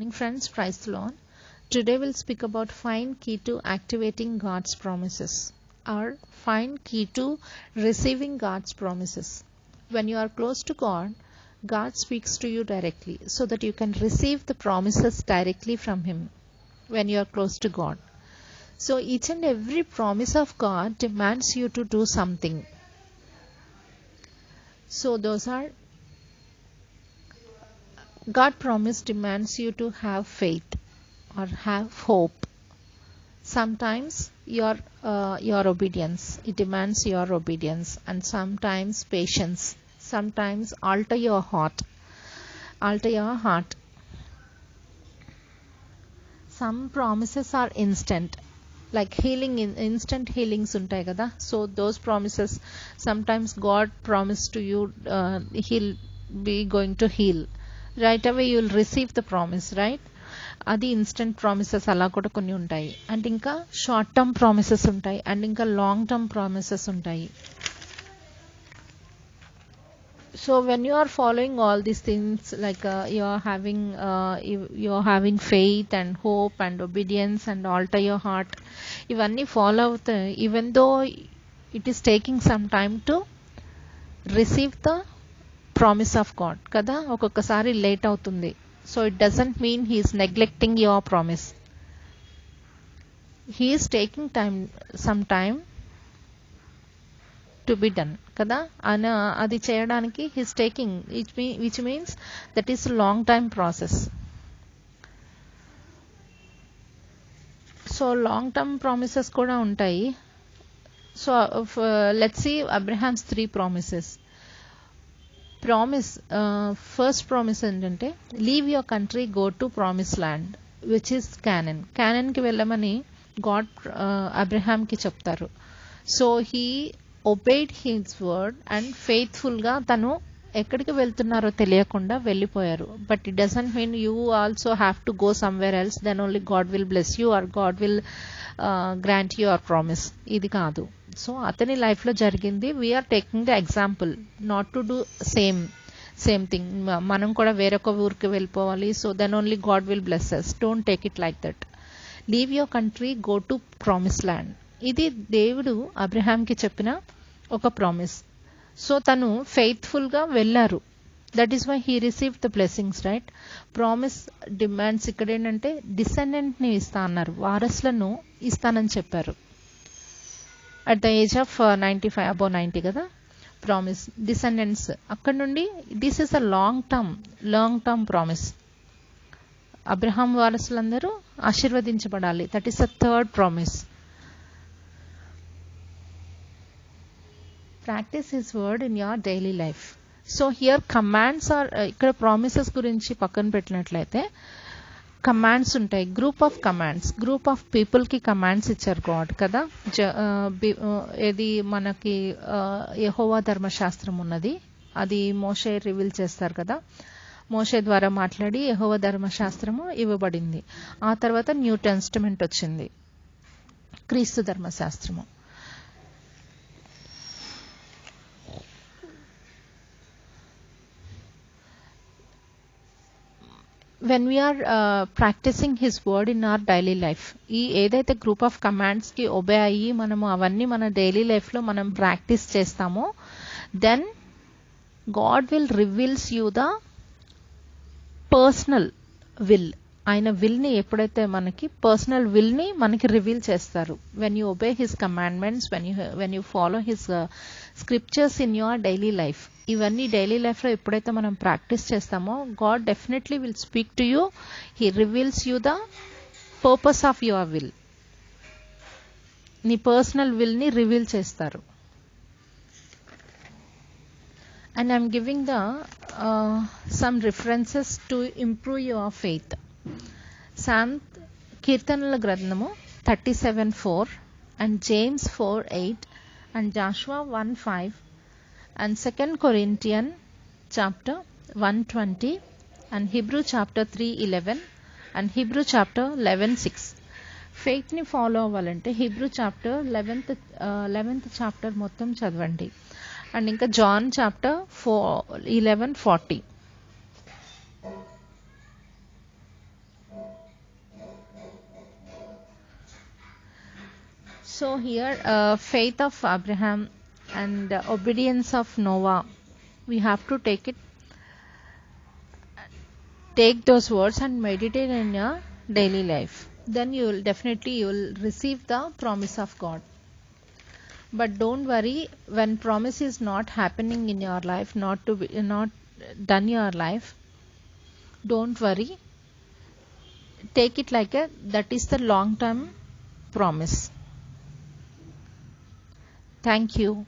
Morning friends, praise the Lord. Today we'll speak about find key to activating God's promises or find key to receiving God's promises. When you are close to God, God speaks to you directly so that you can receive the promises directly from Him when you are close to God. So each and every promise of God demands you to do something. So those are God promise demands you to have faith or have hope. Sometimes your obedience, it demands your obedience, and sometimes patience. Sometimes alter your heart. Some promises are instant, like healing, instant healings untai kada. So those promises, sometimes God promised to you he'll be going to heal. Right away you will receive the promise, right? అది instant promises అలా కూడా కొన్ని ఉంటాయి. And ఇంకా short term promises ఉంటాయి, and ఇంకా long term promises ఉంటాయి. So when you are following all these things, like you are having faith and hope and obedience and alter your heart, ఇవన్నీ follow అవుతాయి. even though it is taking some time to receive the promise of God కదా, ఒక్కొక్కసారి late అవుతుంది. So it doesn't mean he is neglecting your promise. He is taking some time to be done కదా, అది చేయడానికి he is taking, which means that is a long time process. So long term promises కూడా ఉంటాయి. So let's see Abraham's 3 promises. First promise ఏంటంటే leave your country, go to promise land which is కానాన్కి వెళ్ళమని God అబ్రహాంకి చెప్తారు. So he obeyed his word and ఫెయిత్ఫుల్గా తను ఎక్కడికి వెళ్తున్నారో తెలియకుండా వెళ్ళిపోయారు. But it doesn't mean you also have to go somewhere else, then only God will bless you or God will grant your promise. ఇది కాదు. సో అతని లైఫ్లో జరిగింది. We're taking the example, not to do same thing. మనం కూడా వేరొక ఊరికి వెళ్ళిపోవాలి, so then only God will bless us. Don't take it like that. Leave your country, go to promise land. ఇది దేవుడు అబ్రహాంకి చెప్పిన ఒక ప్రామిస్. సో తను ఫెయిత్ఫుల్గా వెళ్ళారు. That is why he receive the blessings, right? Promise demands ఇక్కడ ఏంటంటే డిసెండెంట్ని ఇస్తా అన్నారు, వారసులను ఇస్తానని చెప్పారు. At the age of 95, above 90 కదా ప్రామిస్, డిసెండెంట్స్. అక్కడ నుండి this is a long term promise. Abraham వారసులందరూ ఆశీర్వదించబడాలి. That is a third promise. Practice his word in your daily life. So here commands are, ఇక్కడ ప్రామిసెస్ గురించి పక్కన పెట్టినట్లయితే commands ఉంటాయి. గ్రూప్ ఆఫ్ పీపుల్కి కమాండ్స్ ఇచ్చారు గాడ్ కదా. ఇది మనకి యెహోవా ధర్మశాస్త్రం ఉన్నది, అది మోషే రివీల్ చేస్తారు కదా. మోషే ద్వారా మాట్లాడి యెహోవా ధర్మశాస్త్రము ఇవ్వబడింది. ఆ తర్వాత న్యూ టెస్టమెంట్ వచ్చింది, క్రీస్తు ధర్మశాస్త్రము. when we are practicing his word in our daily life, ఈ ఏదైతే గ్రూప్ ఆఫ్ కమాండ్స్కి ఒబే అయ్యి మనము అవన్నీ మన డైలీ లైఫ్లో మనం ప్రాక్టీస్ చేస్తామో, then God will reveals you the personal will. ఆయన విల్ని ఎప్పుడైతే మనకి పర్సనల్ విల్ని మనకి రివీల్ చేస్తారు. When you obey his commandments, when you follow his scriptures in your daily life, ఇవన్నీ డైలీ లైఫ్లో ఎప్పుడైతే మనం ప్రాక్టీస్ చేస్తామో God definitely will speak to you. He reveals you the purpose of your will. నీ personal విల్ని reveal చేస్తారు. And I'm giving the some references to improve your faith. కీర్తనల గ్రంథము 37:4 and James 4:8 and Joshua 1:5 and 2 Corinthians chapter 1:20 and Hebrew chapter 3:11 and Hebrew chapter 11:6. Faith ని follow అవ్వాలంటే Hebrew chapter 11th chapter మొత్తం చదవండి. And ఇంకా John chapter 11:40. So here, faith of Abraham and obedience of Noah, we have to take those words and meditate in your daily life. Then you will receive the promise of God. But don't worry, when promise is not happening in your life, not done your life, don't worry. Take it like that is the long term promise. Thank you.